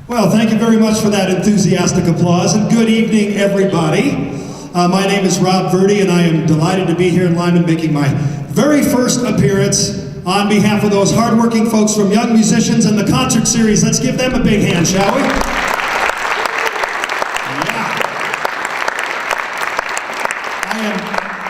Well, thank you very much for that enthusiastic applause, and good evening, everybody. My name is Rob Verdi, and I am delighted to be here in Lyman making my very first appearance on behalf of those hardworking folks from Young Musicians and the concert series. Let's give them a big hand, shall we?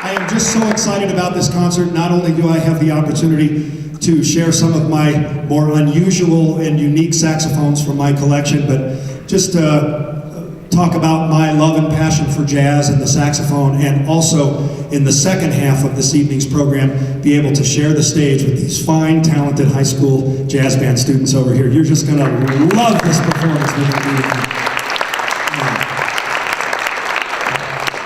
I am just so excited about this concert. Not only do I have the opportunity to share some of my more unusual and unique saxophones from my collection, but just talk about my love and passion for jazz and the saxophone, and also in the second half of this evening's program, be able to share the stage with these fine, talented high school jazz band students over here. You're just gonna love this performance.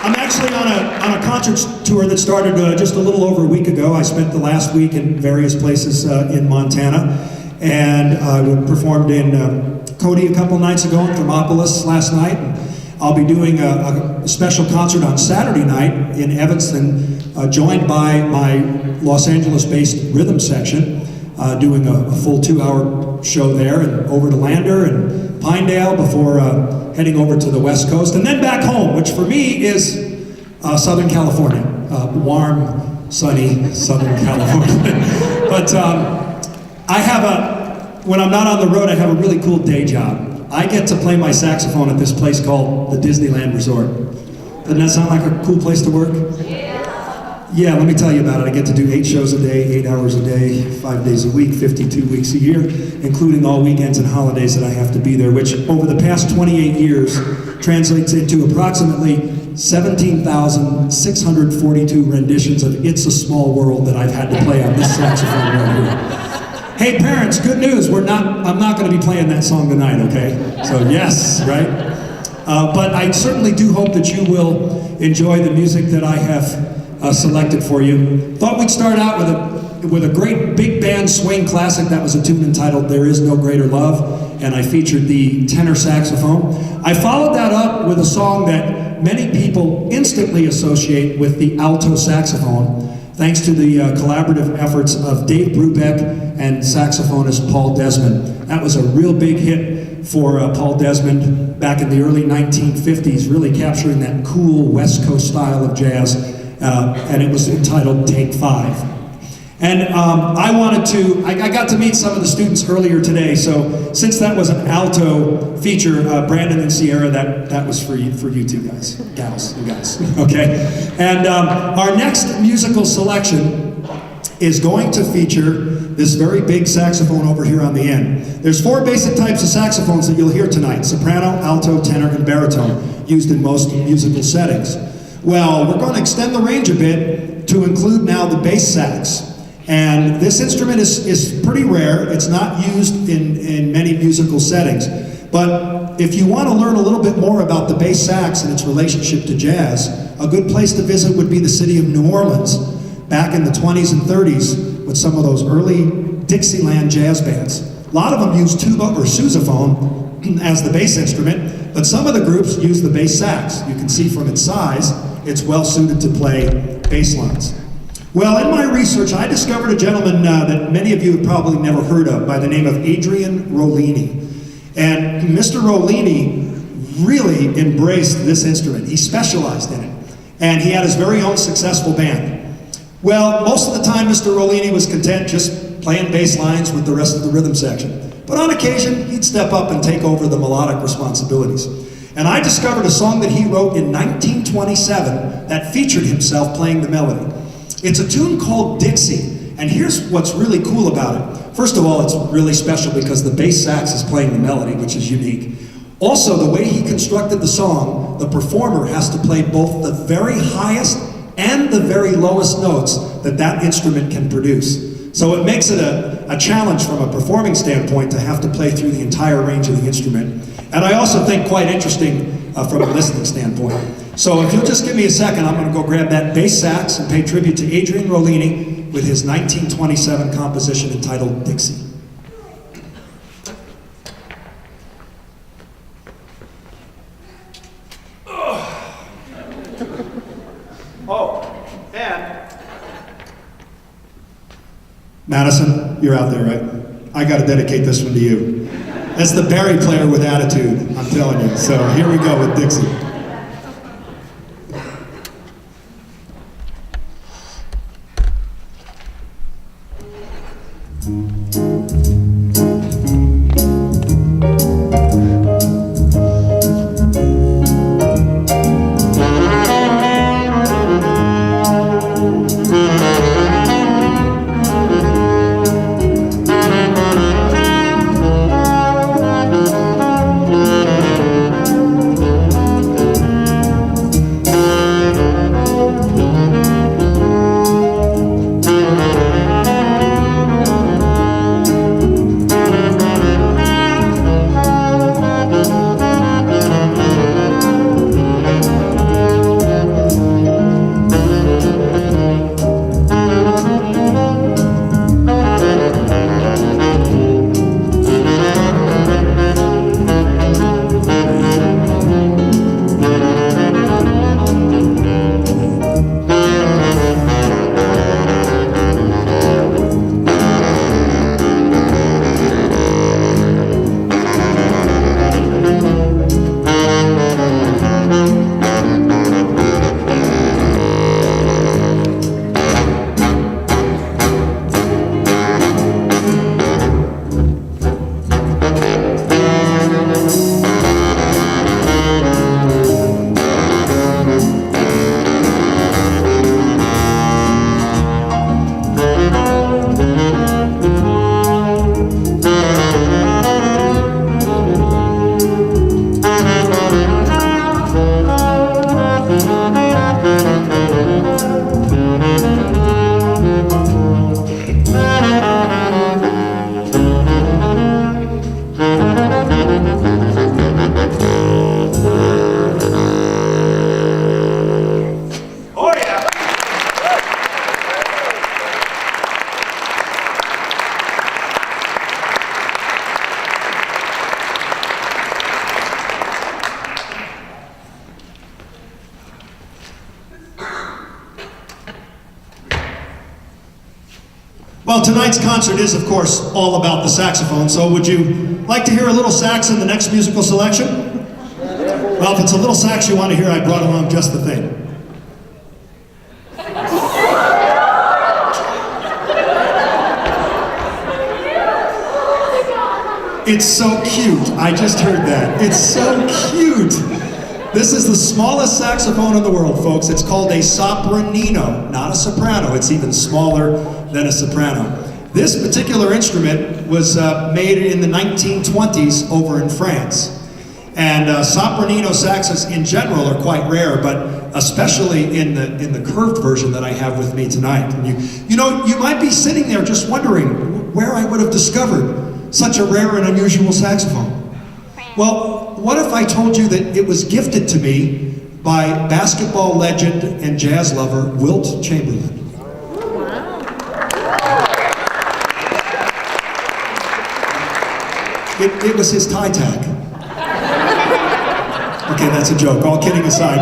I'm actually on a concert tour that started just a little over a week ago. I spent the last week in various places in Montana, and I performed in Cody a couple nights ago, in Thermopolis last night. I'll be doing a special concert on Saturday night in Evanston, joined by my Los Angeles-based rhythm section, doing a full 2-hour show there, and over to Lander and Pinedale before heading over to the West Coast, and then back home, which for me is Southern California, warm, sunny Southern California. But when I'm not on the road, I have a really cool day job. I get to play my saxophone at this place called the Disneyland Resort. Doesn't that sound like a cool place to work? Yeah, let me tell you about it. I get to do 8 shows a day, 8 hours a day, 5 days a week, 52 weeks a year, including all weekends and holidays that I have to be there, which over the past 28 years translates into approximately 17,642 renditions of It's a Small World that I've had to play on this saxophone right here. Hey parents, good news, I'm not going to be playing that song tonight, okay? So yes, right? But I certainly do hope that you will enjoy the music that I have selected for you. Thought we'd start out with a great big band swing classic. That was a tune entitled There Is No Greater Love, and I featured the tenor saxophone. I followed that up with a song that many people instantly associate with the alto saxophone, thanks to the collaborative efforts of Dave Brubeck and saxophonist Paul Desmond. That was a real big hit for Paul Desmond back in the early 1950s, really capturing that cool West Coast style of jazz, and it was entitled Take 5. And I got to meet some of the students earlier today, so since that was an alto feature, Brandon and Sierra, that was for you two guys, gals, you guys, okay? And our next musical selection is going to feature this very big saxophone over here on the end. There's 4 basic types of saxophones that you'll hear tonight: soprano, alto, tenor, and baritone, used in most musical settings. Well, we're going to extend the range a bit to include now the bass sax. And this instrument is pretty rare. It's not used in many musical settings. But if you want to learn a little bit more about the bass sax and its relationship to jazz, a good place to visit would be the city of New Orleans, back in the 20s and 30s, with some of those early Dixieland jazz bands. A lot of them use tuba or sousaphone as the bass instrument, but some of the groups use the bass sax. You can see from its size, it's well suited to play bass lines. Well, in my research, I discovered a gentleman that many of you have probably never heard of by the name of Adrian Rollini. And Mr. Rollini really embraced this instrument. He specialized in it. And he had his very own successful band. Well, most of the time, Mr. Rollini was content just playing bass lines with the rest of the rhythm section. But on occasion, he'd step up and take over the melodic responsibilities. And I discovered a song that he wrote in 1927 that featured himself playing the melody. It's a tune called Dixie, and here's what's really cool about it. First of all, it's really special because the bass sax is playing the melody, which is unique. Also, the way he constructed the song, the performer has to play both the very highest and the very lowest notes that instrument can produce. So it makes it a challenge from a performing standpoint to have to play through the entire range of the instrument. And I also think quite interesting from a listening standpoint. So if you'll just give me a second, I'm going to go grab that bass sax and pay tribute to Adrian Rollini with his 1927 composition entitled Dixie. Oh, and Madison, you're out there, right? I got to dedicate this one to you. That's the Barry player with attitude, I'm telling you. So here we go with Dixie. Well, tonight's concert is, of course, all about the saxophone, so would you like to hear a little sax in the next musical selection? Well, if it's a little sax you want to hear, I brought along just the thing. It's so cute. I just heard that. It's so cute. This is the smallest saxophone in the world, folks. It's called a sopranino, not a soprano. It's even smaller than a soprano. This particular instrument was made in the 1920s over in France. And sopranino saxes in general are quite rare, but especially in the curved version that I have with me tonight. And you know, you might be sitting there just wondering where I would have discovered such a rare and unusual saxophone. Well, what if I told you that it was gifted to me by basketball legend and jazz lover Wilt Chamberlain? It was his tie tag. Okay, that's a joke. All kidding aside,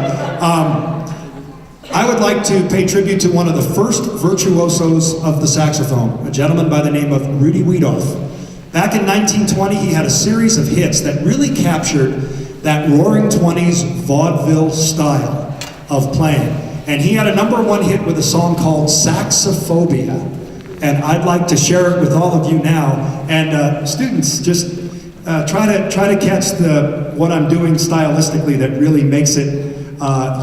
I would like to pay tribute to one of the first virtuosos of the saxophone, a gentleman by the name of Rudy Wiedoff. Back in 1920, he had a series of hits that really captured that roaring 20s vaudeville style of playing. And he had a #1 hit with a song called Saxaphobia. And I'd like to share it with all of you now. And students, just try to catch what I'm doing stylistically that really makes it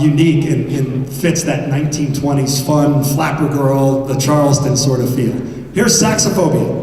unique and fits that 1920s fun, flapper girl, the Charleston sort of feel. Here's Saxophobia.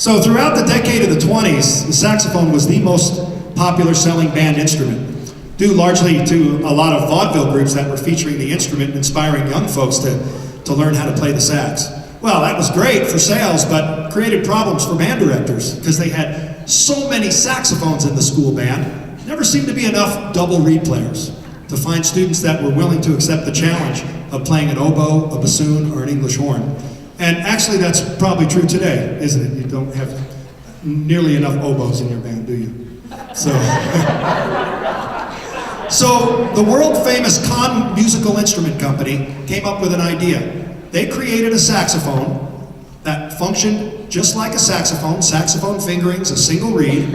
So throughout the decade of the 20s, the saxophone was the most popular selling band instrument, due largely to a lot of vaudeville groups that were featuring the instrument and inspiring young folks to learn how to play the sax. Well, that was great for sales, but created problems for band directors because they had so many saxophones in the school band. Never seemed to be enough double reed players to find students that were willing to accept the challenge of playing an oboe, a bassoon, or an English horn. And actually that's probably true today, isn't it? You don't have nearly enough oboes in your band, do you? So the world-famous Kahn Musical Instrument Company came up with an idea. They created a saxophone that functioned just like a saxophone fingerings, a single reed,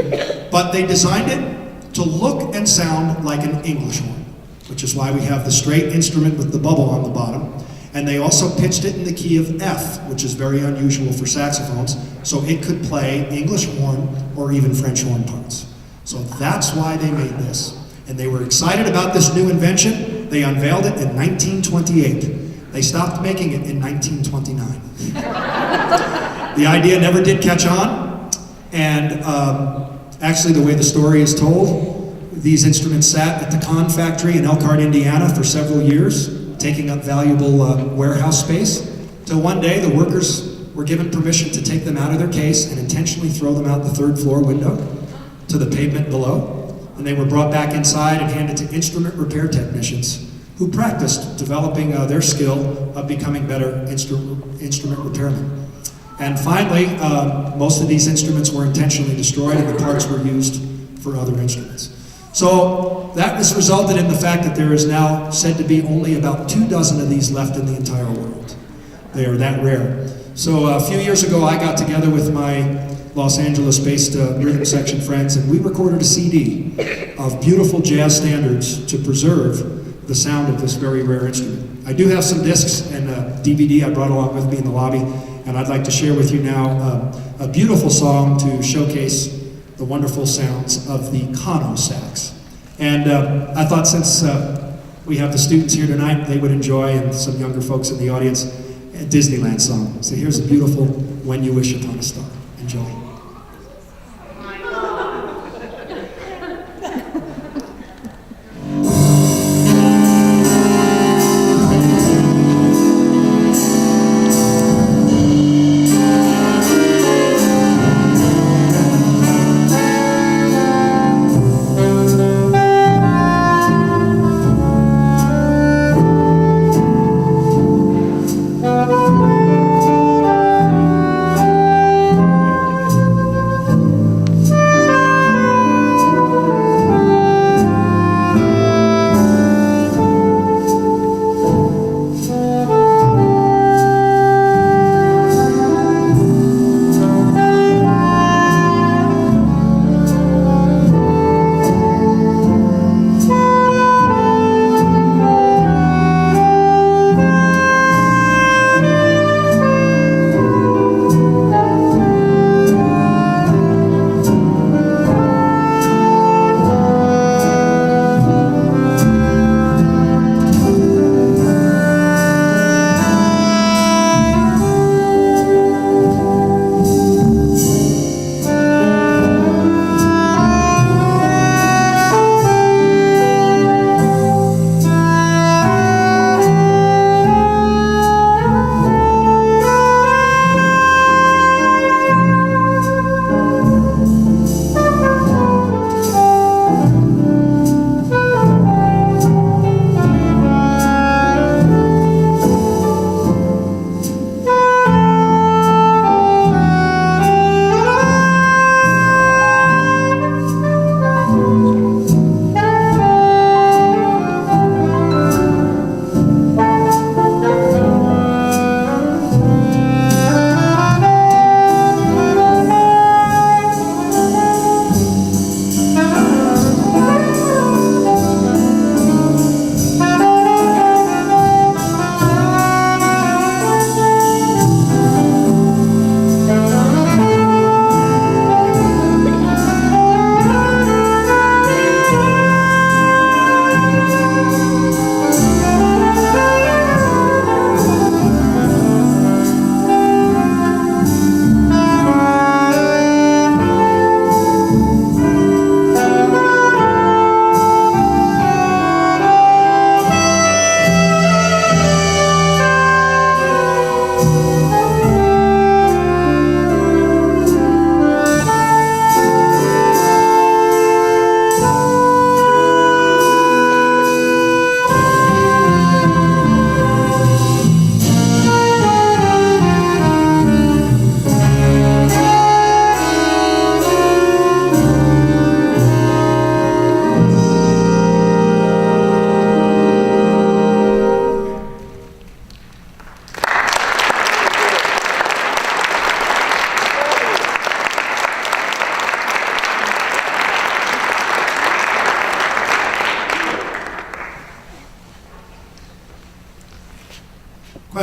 but they designed it to look and sound like an English horn, which is why we have the straight instrument with the bubble on the bottom. And they also pitched it in the key of F, which is very unusual for saxophones, so it could play English horn or even French horn parts. So that's why they made this. And they were excited about this new invention. They unveiled it in 1928. They stopped making it in 1929. The idea never did catch on, and actually the way the story is told, these instruments sat at the Kahn factory in Elkhart, Indiana for several years, taking up valuable warehouse space, till one day the workers were given permission to take them out of their case and intentionally throw them out the third floor window to the pavement below. And they were brought back inside and handed to instrument repair technicians who practiced developing their skill of becoming better instrument repairmen. And finally, most of these instruments were intentionally destroyed and the parts were used for other instruments. So that has resulted in the fact that there is now said to be only about 24 of these left in the entire world. They are that rare. So a few years ago, I got together with my Los Angeles-based rhythm section friends, and we recorded a CD of beautiful jazz standards to preserve the sound of this very rare instrument. I do have some discs and a DVD I brought along with me in the lobby, and I'd like to share with you now a beautiful song to showcase the wonderful sounds of the Kano sax. And I thought since we have the students here tonight, they would enjoy, and some younger folks in the audience, a Disneyland song. So here's a beautiful When You Wish Upon a Star. Enjoy.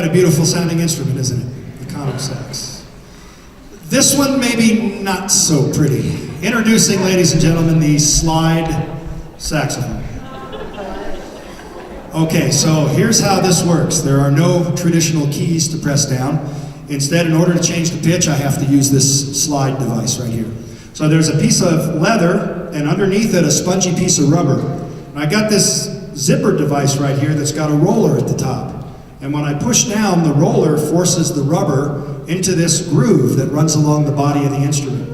Quite a beautiful sounding instrument, isn't it? The conch sax. This one maybe not so pretty. Introducing, ladies and gentlemen, the slide saxophone. Okay, so here's how this works. There are no traditional keys to press down. Instead, in order to change the pitch, I have to use this slide device right here. So there's a piece of leather, and underneath it, a spongy piece of rubber. And I got this zipper device right here that's got a roller at the top. And when I push down, the roller forces the rubber into this groove that runs along the body of the instrument.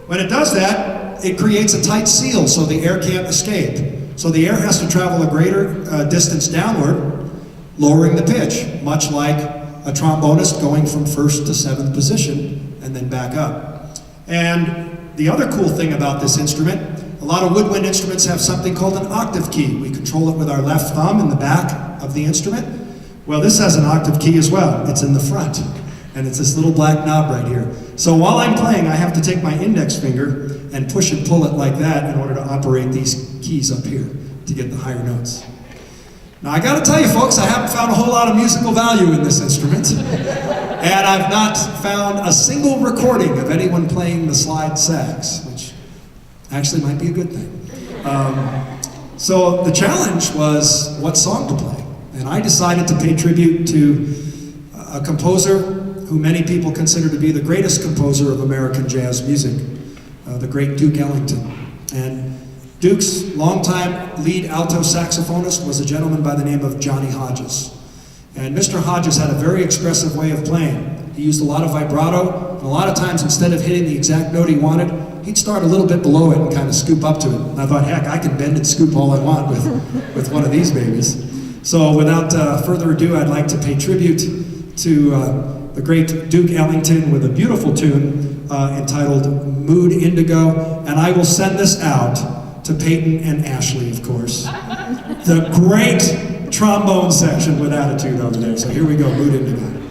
When it does that, it creates a tight seal so the air can't escape. So the air has to travel a greater distance downward, lowering the pitch, much like a trombonist going from first to seventh position and then back up. And the other cool thing about this instrument, a lot of woodwind instruments have something called an octave key. We control it with our left thumb in the back of the instrument. Well, this has an octave key as well. It's in the front, and it's this little black knob right here. So while I'm playing, I have to take my index finger and push and pull it like that in order to operate these keys up here to get the higher notes. Now I gotta tell you folks, I haven't found a whole lot of musical value in this instrument, and I've not found a single recording of anyone playing the slide sax, which actually might be a good thing. So the challenge was what song to play, and I decided to pay tribute to a composer who many people consider to be the greatest composer of American jazz music, the great Duke Ellington. And Duke's longtime lead alto saxophonist was a gentleman by the name of Johnny Hodges. And Mr. Hodges had a very expressive way of playing. He used a lot of vibrato, and a lot of times instead of hitting the exact note he wanted, he'd start a little bit below it and kind of scoop up to it. And I thought, heck, I can bend and scoop all I want with one of these babies. So without further ado, I'd like to pay tribute to the great Duke Ellington with a beautiful tune entitled Mood Indigo, and I will send this out to Peyton and Ashley, of course. The great trombone section with attitude over there. So here we go, Mood Indigo.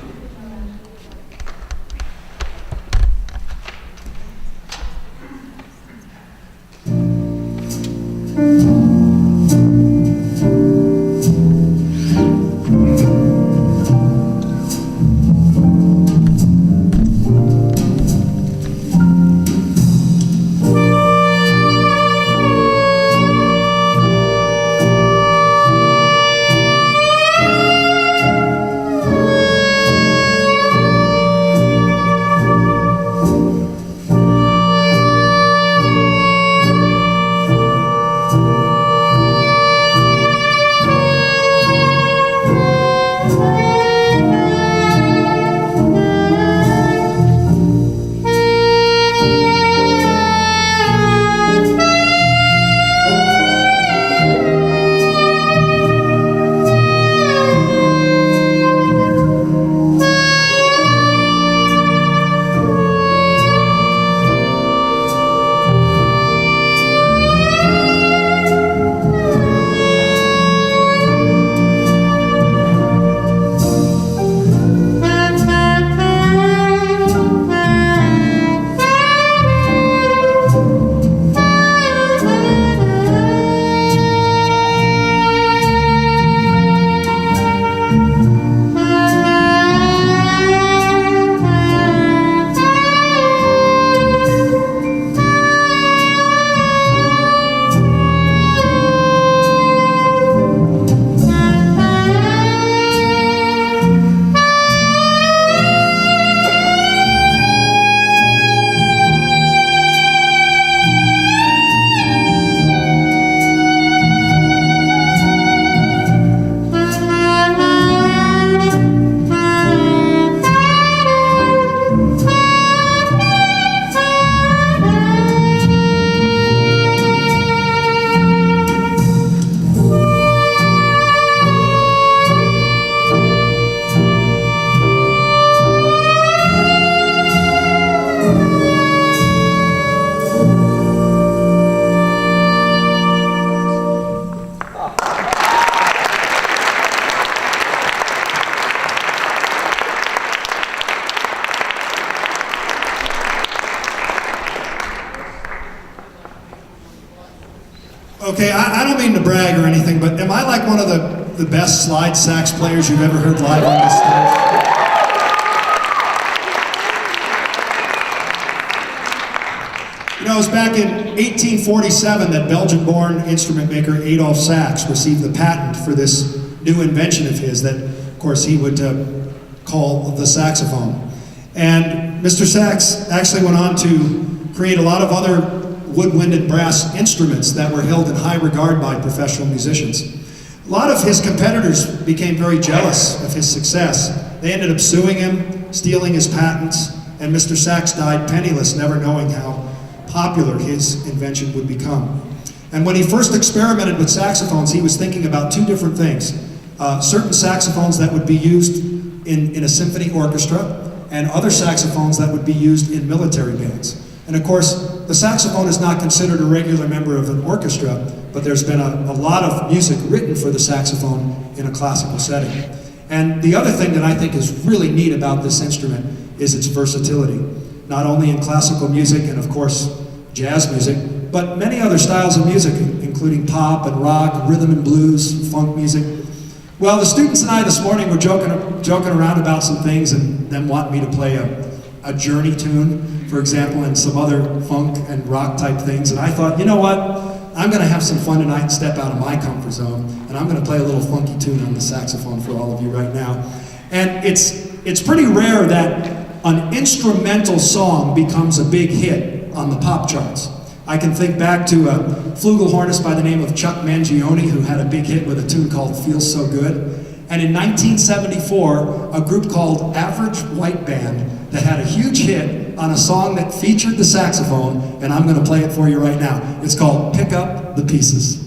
Okay, I don't mean to brag or anything, but am I like one of the the best slide sax players you've ever heard live on this stage? You know, it was back in 1847 that Belgian-born instrument maker Adolphe Sax received the patent for this new invention of his that, of course, he would call the saxophone. And Mr. Sax actually went on to create a lot of other woodwind and brass instruments that were held in high regard by professional musicians. A lot of his competitors became very jealous of his success. They ended up suing him, stealing his patents, and Mr. Sax died penniless, never knowing how popular his invention would become. And when he first experimented with saxophones, he was thinking about two different things. Certain saxophones that would be used in a symphony orchestra, and other saxophones that would be used in military bands. And of course, the saxophone is not considered a regular member of an orchestra, but there's been a lot of music written for the saxophone in a classical setting. And the other thing that I think is really neat about this instrument is its versatility, not only in classical music and of course jazz music, but many other styles of music, including pop and rock, rhythm and blues, funk music. Well, the students and I this morning were joking around about some things and them wanting me to play a Journey tune, for example, and some other funk and rock type things. And I thought, you know what? I'm going to have some fun tonight and step out of my comfort zone, and I'm going to play a little funky tune on the saxophone for all of you right now. And it's pretty rare that an instrumental song becomes a big hit on the pop charts. I can think back to a flugelhornist by the name of Chuck Mangione, who had a big hit with a tune called Feels So Good. And in 1974, a group called Average White Band that had a huge hit on a song that featured the saxophone, and I'm going to play it for you right now. It's called Pick Up the Pieces.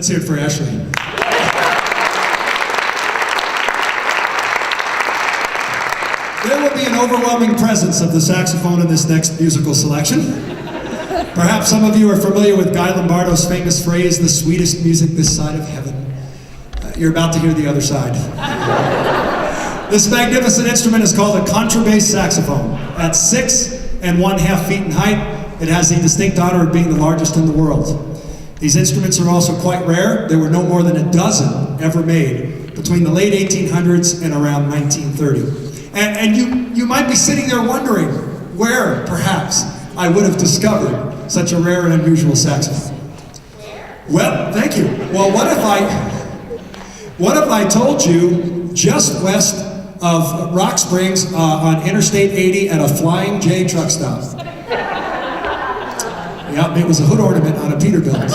Let's hear it for Ashley. There will be an overwhelming presence of the saxophone in this next musical selection. Perhaps some of you are familiar with Guy Lombardo's famous phrase, "the sweetest music this side of heaven." You're about to hear the other side. This magnificent instrument is called a contrabass saxophone. At 6½ feet in height, it has the distinct honor of being the largest in the world. These instruments are also quite rare. There were no more than a dozen ever made between the late 1800s and around 1930. And you might be sitting there wondering where, perhaps, I would have discovered such a rare and unusual saxophone. Well, thank you. Well, what if I told you just west of Rock Springs on Interstate 80 at a Flying J truck stop? Yep, it was a hood ornament on a Peterbilt.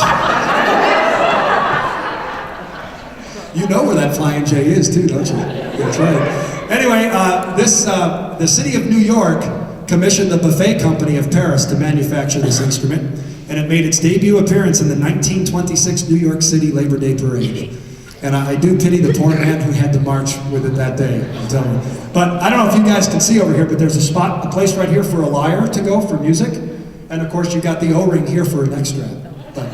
You know where that Flying J is too, don't you? That's right. Anyway, the city of New York commissioned the Buffet Company of Paris to manufacture this instrument, and it made its debut appearance in the 1926 New York City Labor Day Parade. And I do pity the poor man who had to march with it that day, I'm telling you. But I don't know if you guys can see over here, but there's a place right here for a lyre to go for music. And of course you got the O-ring here for an extra. But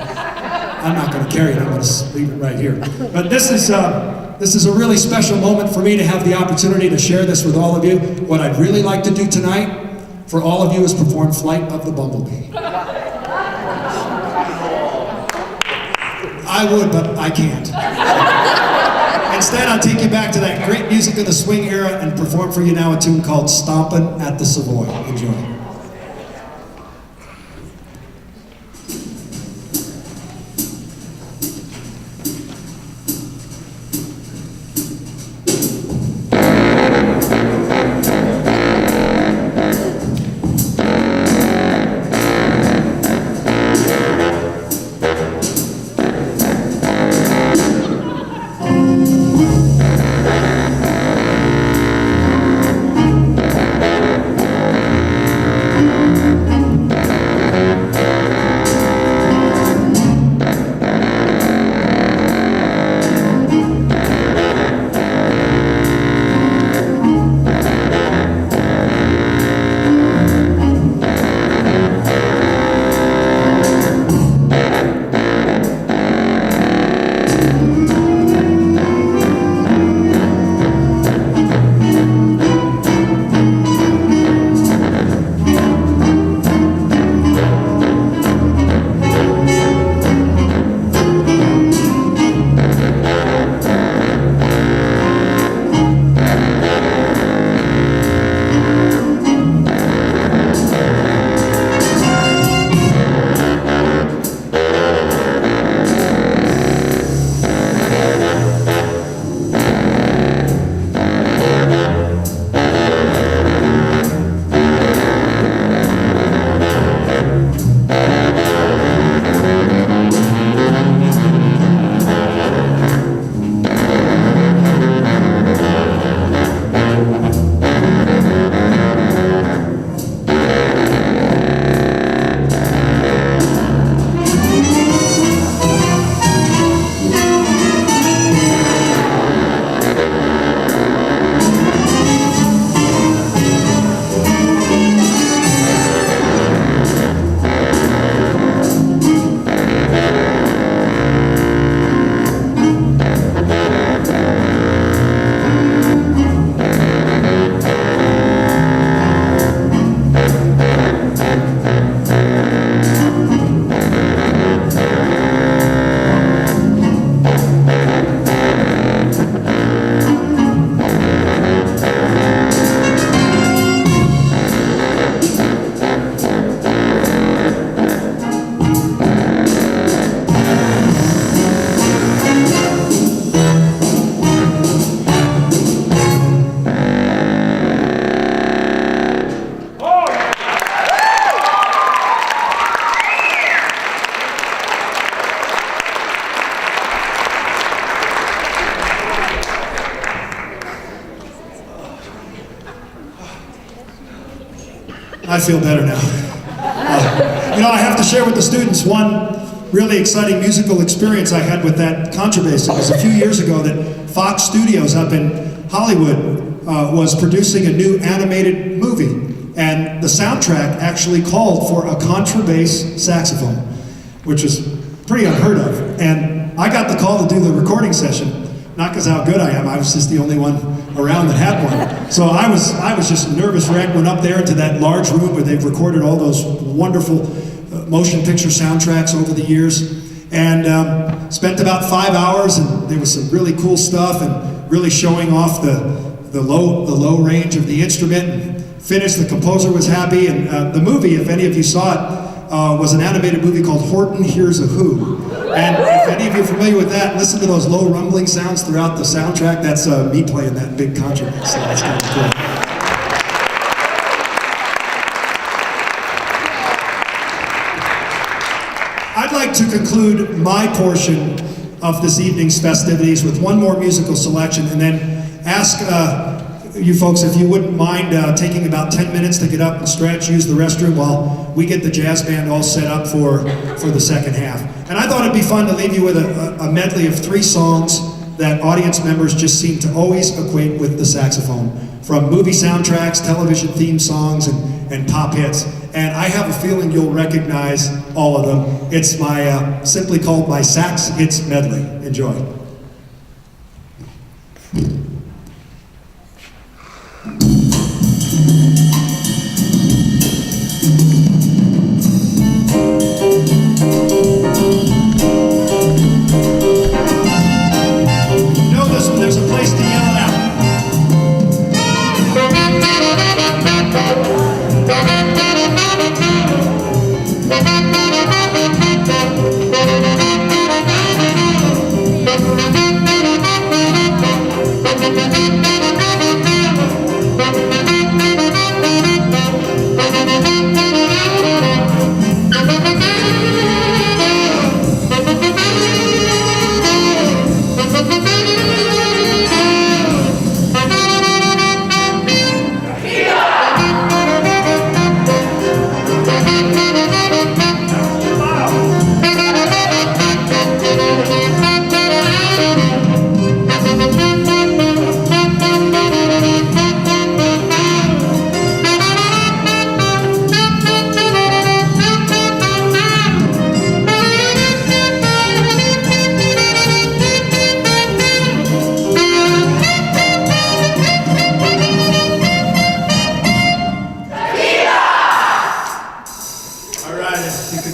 I'm not gonna carry it, I'm gonna leave it right here. But this is a really special moment for me to have the opportunity to share this with all of you. What I'd really like to do tonight for all of you is perform Flight of the Bumblebee. I would, but I can't. Instead, I'll take you back to that great music of the swing era and perform for you now a tune called Stompin' at the Savoy. Enjoy. I feel better now. I have to share with the students one really exciting musical experience I had with that contrabass. It was a few years ago that Fox Studios up in Hollywood was producing a new animated movie. And the soundtrack actually called for a contrabass saxophone, which was pretty unheard of. And I got the call to do the recording session, not because how good I am, I was just the only one around that had one. So I was just a nervous wreck, went up there into that large room where they've recorded all those wonderful motion picture soundtracks over the years, and spent about 5 hours, and there was some really cool stuff, and really showing off the low range of the instrument, and finished, the composer was happy, and the movie, if any of you saw it, was an animated movie called Horton Hears a Who. And if any of you are familiar with that, listen to those low rumbling sounds throughout the soundtrack. That's me playing that big contrabass, so that's kind of cool. I'd like to conclude my portion of this evening's festivities with one more musical selection, and then ask you folks if you wouldn't mind taking about 10 minutes to get up and stretch, use the restroom while we get the jazz band all set up for the second half. And I thought it'd be fun to leave you with a medley of 3 songs that audience members just seem to always equate with the saxophone, from movie soundtracks, television theme songs, and pop hits. And I have a feeling you'll recognize all of them. It's my simply called my Sax Hits Medley. Enjoy.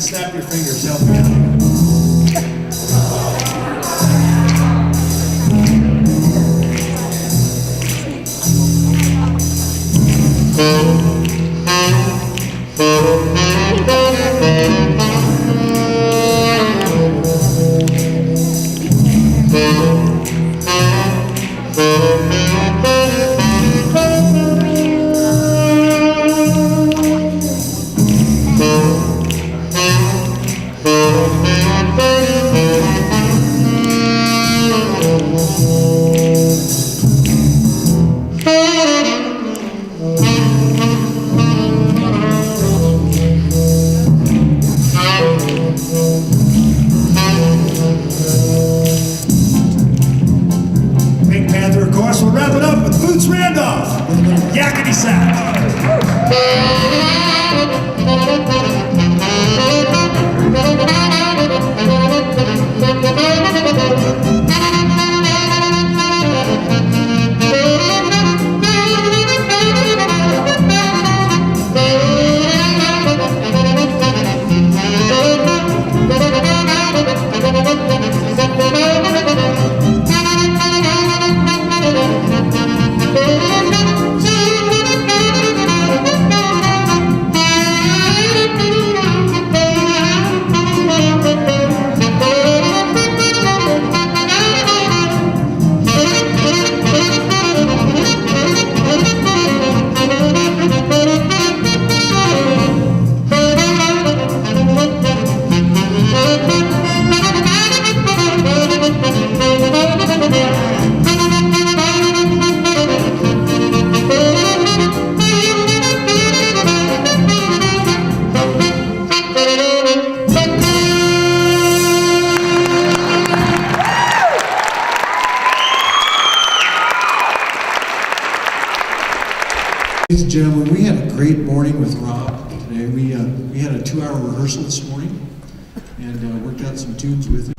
Snap your fingers, help me out. great morning with Rob today. We had a 2-hour rehearsal this morning and worked out some tunes with him.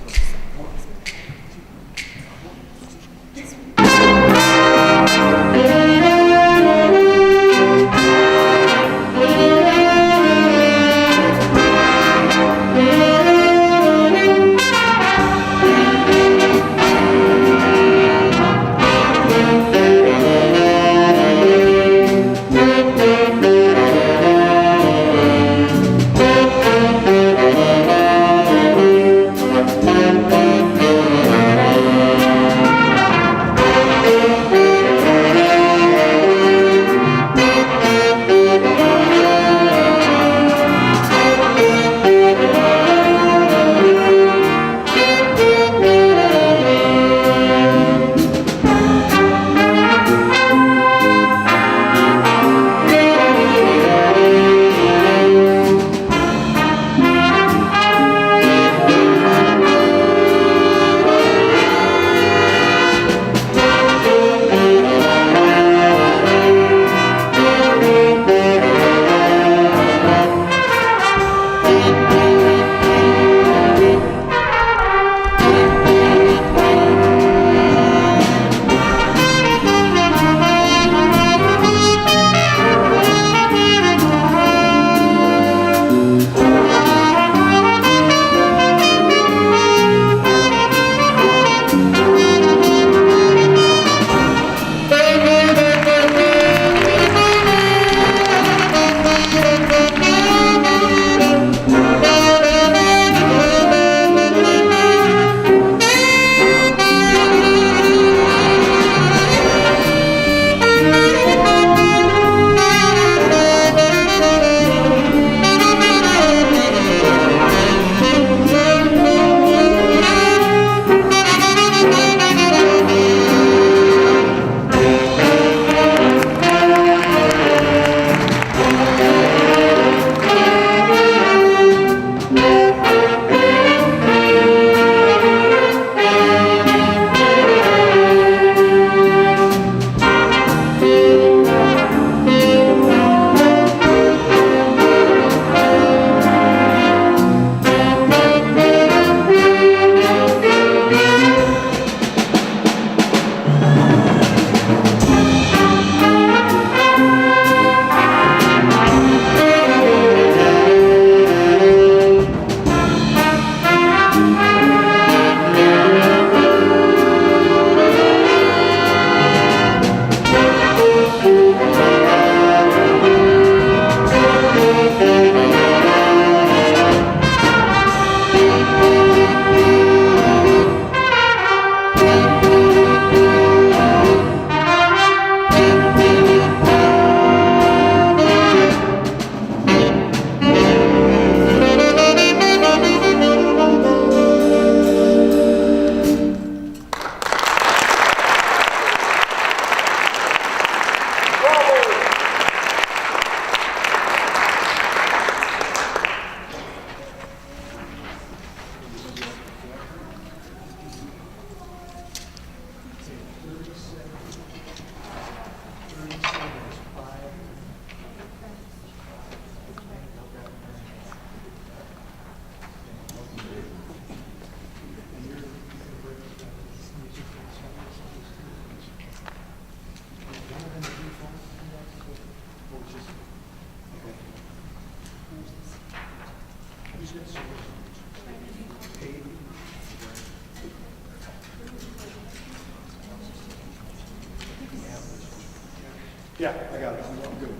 Yeah, I got it. I'm good.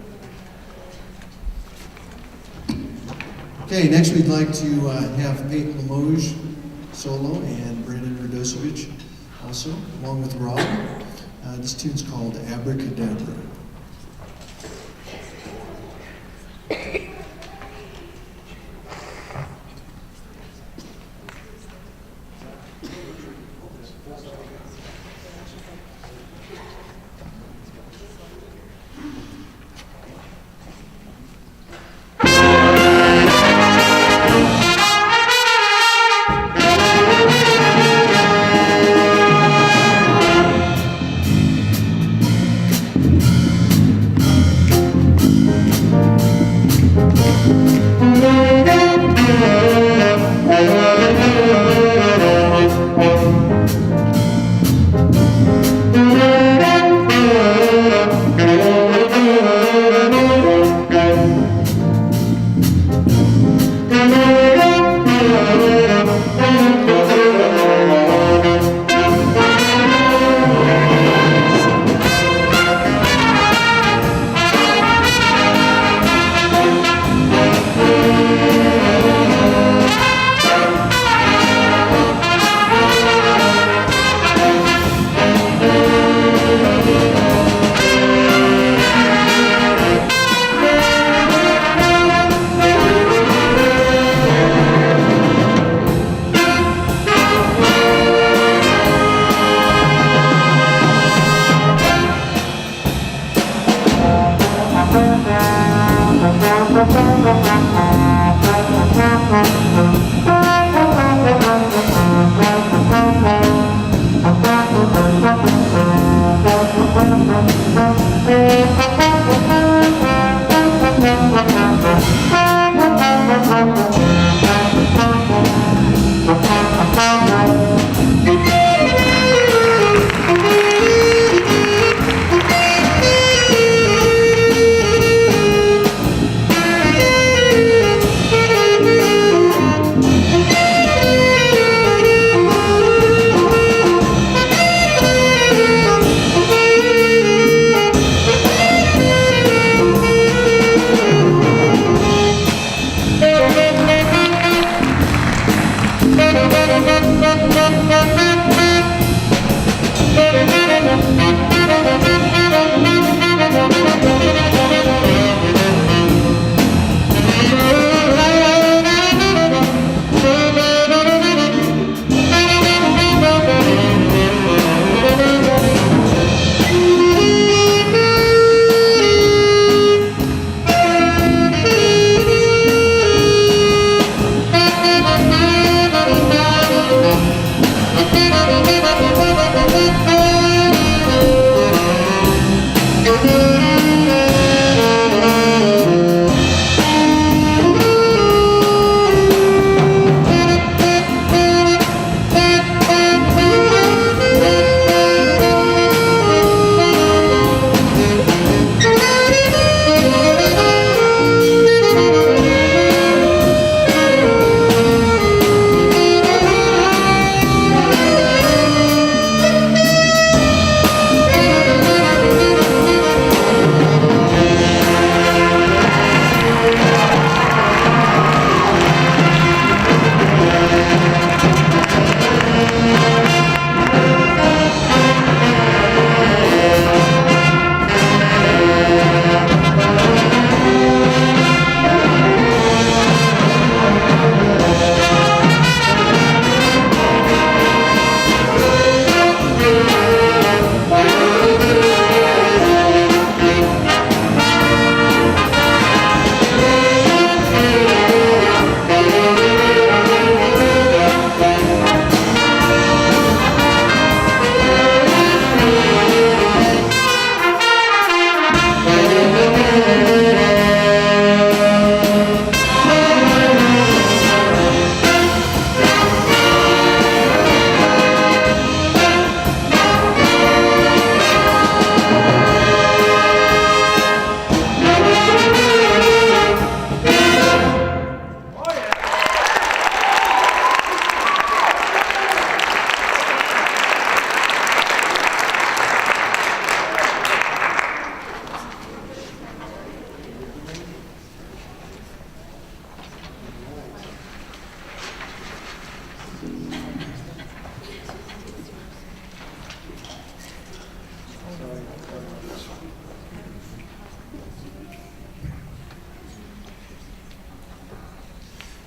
Okay, next we'd like to have Peyton Limoges solo and Brandon Radosevich also, along with Rob. This tune's called Abracadabra.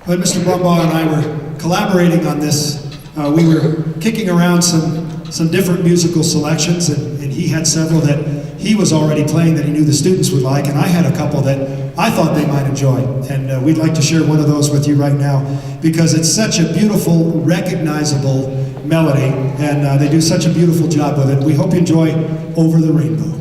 When Mr. Brumbaugh and I were collaborating on this, we were kicking around some different musical selections, and he had several that he was already playing that he knew the students would like, and I had a couple that I thought they might enjoy. And we'd like to share one of those with you right now, because it's such a beautiful, recognizable melody, and they do such a beautiful job with it. We hope you enjoy Over the Rainbow.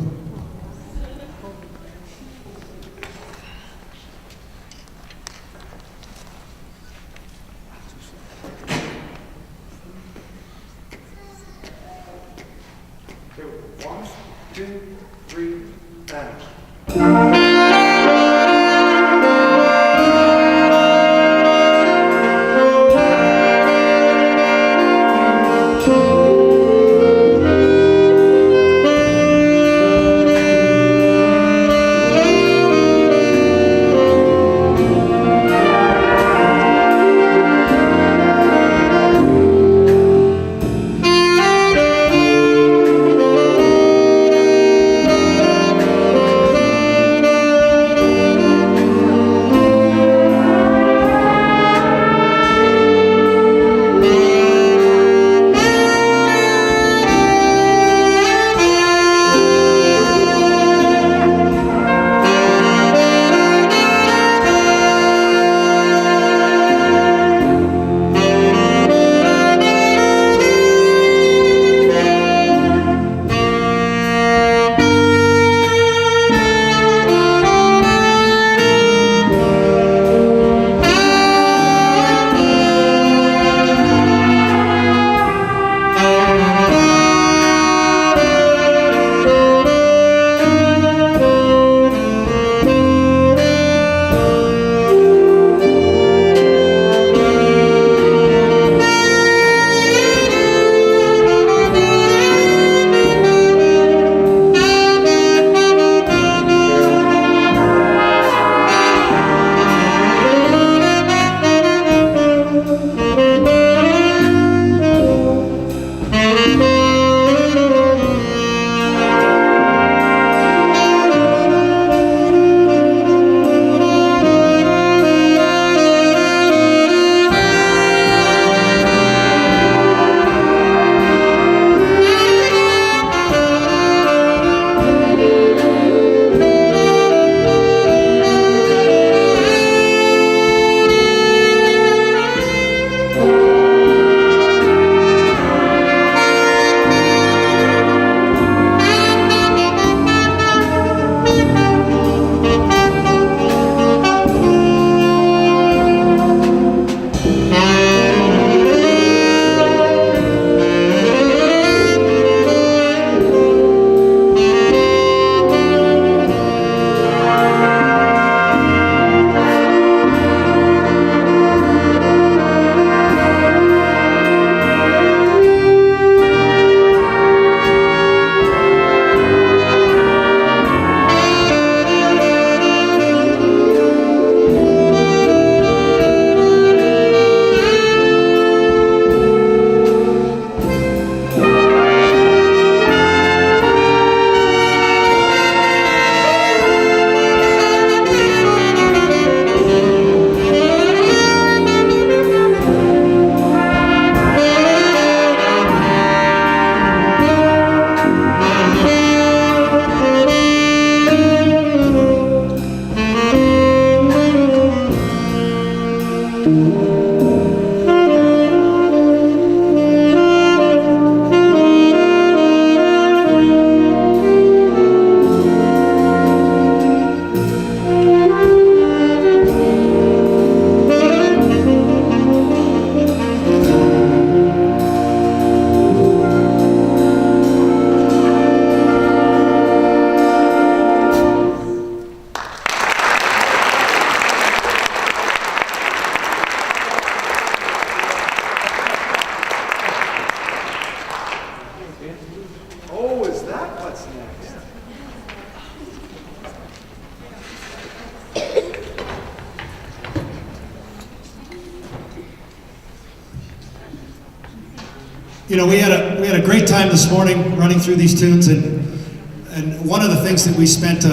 You know, we had a great time this morning running through these tunes, and one of the things that we spent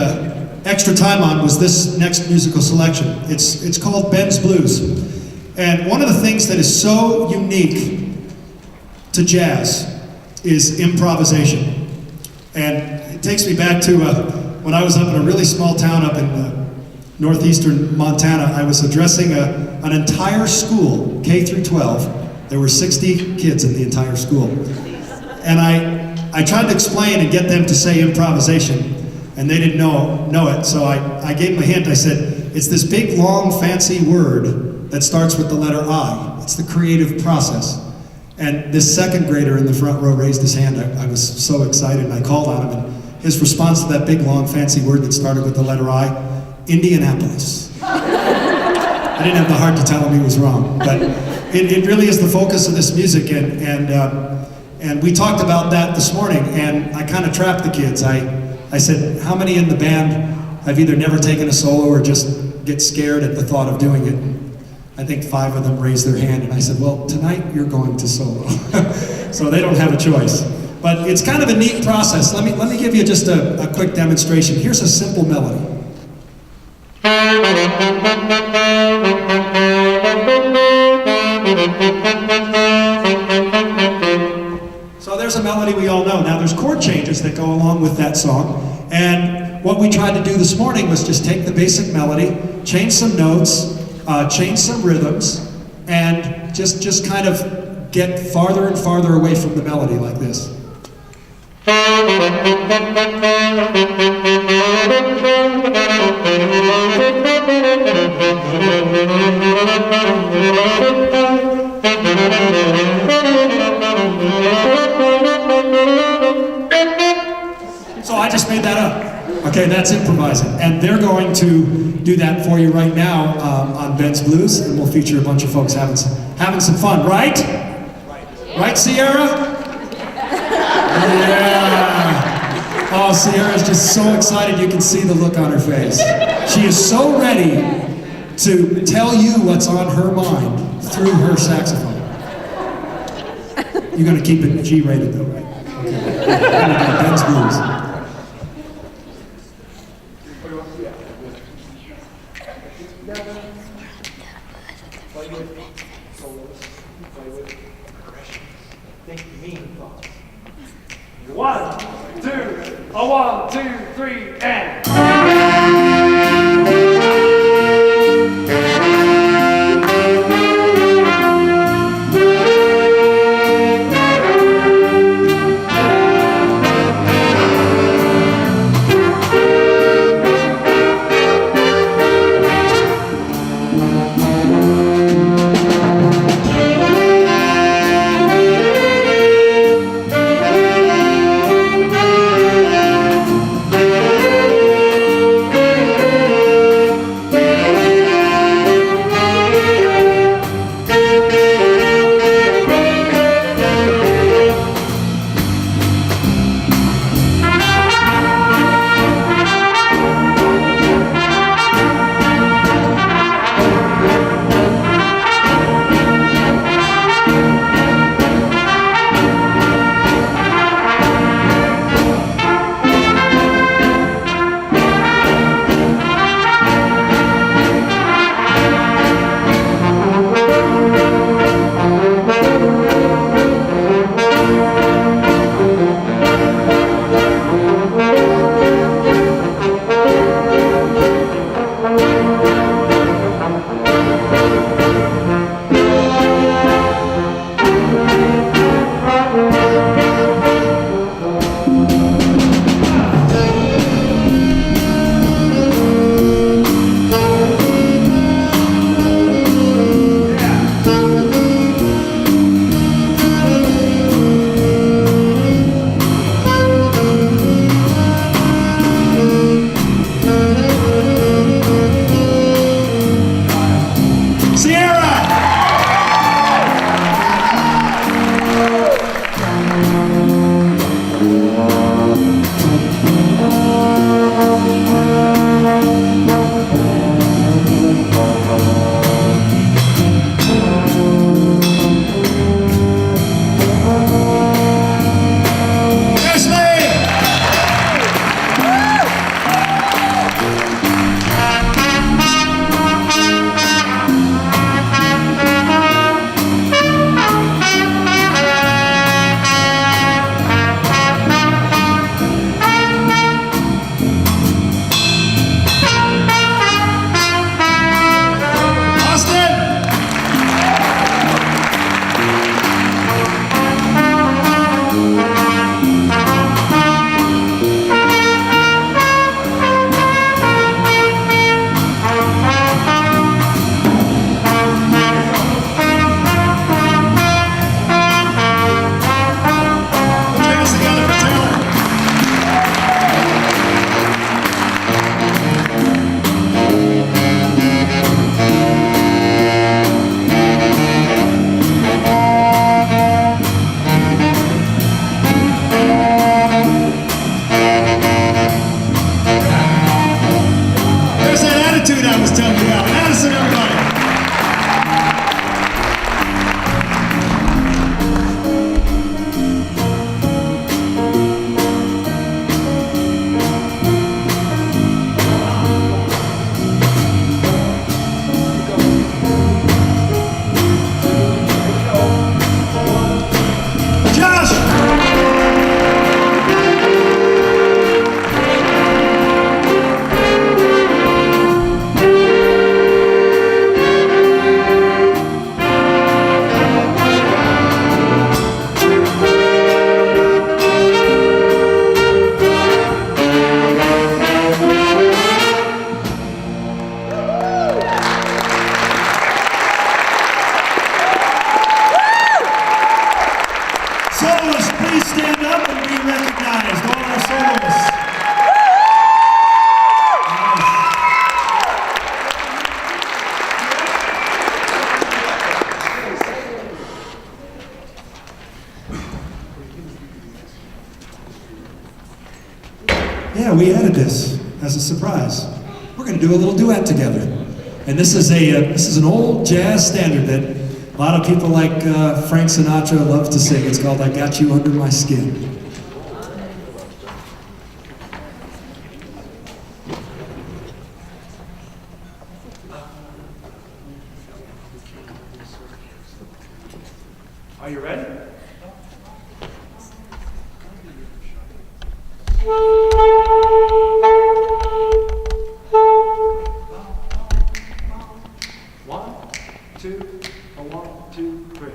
extra time on was this next musical selection. It's called Ben's Blues, and one of the things that is so unique to jazz is improvisation. And it takes me back to when I was up in a really small town up in northeastern Montana. I was addressing an entire school, K through 12. There were 60 kids in the entire school. And I tried to explain and get them to say improvisation, and they didn't know it. So I gave them a hint. I said, it's this big, long, fancy word that starts with the letter I. It's the creative process. And this second grader in the front row raised his hand. I was so excited, and I called on him. And his response to that big, long, fancy word that started with the letter I, Indianapolis. I didn't have the heart to tell him he was wrong, but it really is the focus of this music, and we talked about that this morning, and I kind of trapped the kids. I said, how many in the band have either never taken a solo or just get scared at the thought of doing it? I think 5 of them raised their hand, and I said, well, tonight you're going to solo. So they don't have a choice. But it's kind of a neat process. Let me give you just a quick demonstration. Here's a simple melody. So there's a melody we all know. Now there's chord changes that go along with that song, and what we tried to do this morning was just take the basic melody, change some notes, change some rhythms, and just kind of get farther and farther away from the melody like this. So I just made that up. Okay, that's improvising. And they're going to do that for you right now on Ben's Blues, and we'll feature a bunch of folks having some fun, right? Right, Sierra? Yeah. Oh, Sierra's just so excited. You can see the look on her face. She is so ready to tell you what's on her mind through her saxophone. You're going to keep it G-rated though, right? Okay. Here we go, Ben's Blues. One, two, three, and... Yeah, we added this as a surprise. We're going to do a little duet together. And this is an old jazz standard that a lot of people like Frank Sinatra love to sing. It's called "I Got You Under My Skin." Are you ready? One, two, a 1, 2, 3.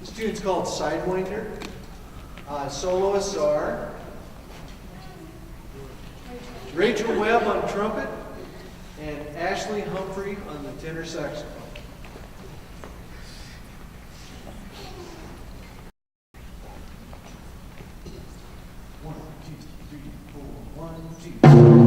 This tune's called Sidewinder. Soloists are Rachel Webb on trumpet and Ashley Humphrey on the tenor saxophone. One, two, three, four. 1, 2.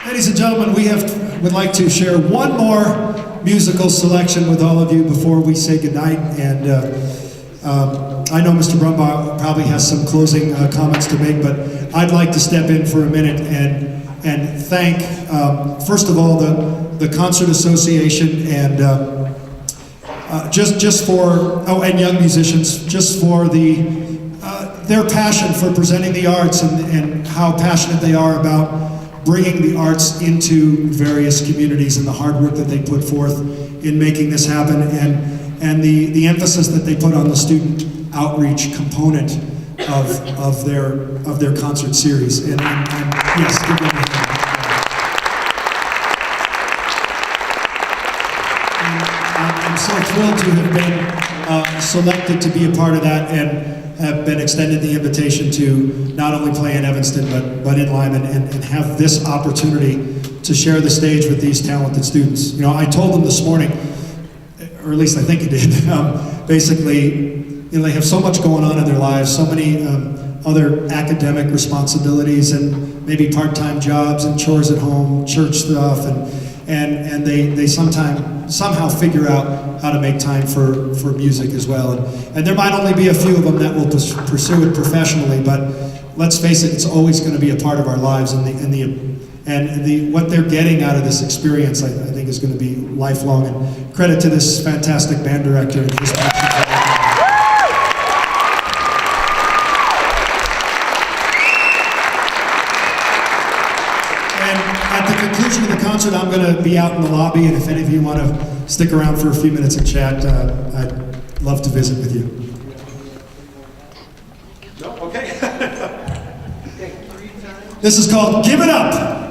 Ladies and gentlemen, would like to share one more musical selection with all of you before we say goodnight. And I know Mr. Brumbaugh probably has some closing comments to make, but I'd like to step in for a minute and thank, first of all, the Concert Association and just for, and young musicians, just for their passion for presenting the arts and how passionate they are about bringing the arts into various communities and the hard work that they put forth in making this happen, and the emphasis that they put on the student outreach component of their concert series. And yes, give them a hand. I'm so thrilled to have been selected to be a part of that and have been extended the invitation to not only play in Evanston but in Lyman and have this opportunity to share the stage with these talented students. You know, I told them this morning, or at least I think I did, basically, you know, they have so much going on in their lives, so many other academic responsibilities and maybe part-time jobs and chores at home, church stuff, and they somehow figure out how to make time for music as well. And there might only be a few of them that will pursue it professionally, but let's face it, it's always going to be a part of our lives, and what they're getting out of this experience, I think, is going to be lifelong. And credit to this fantastic band director and his passion. At the conclusion of the concert, I'm going to be out in the lobby, and if any of you want to stick around for a few minutes and chat, I'd love to visit with you. No? Okay. This is called Give It Up!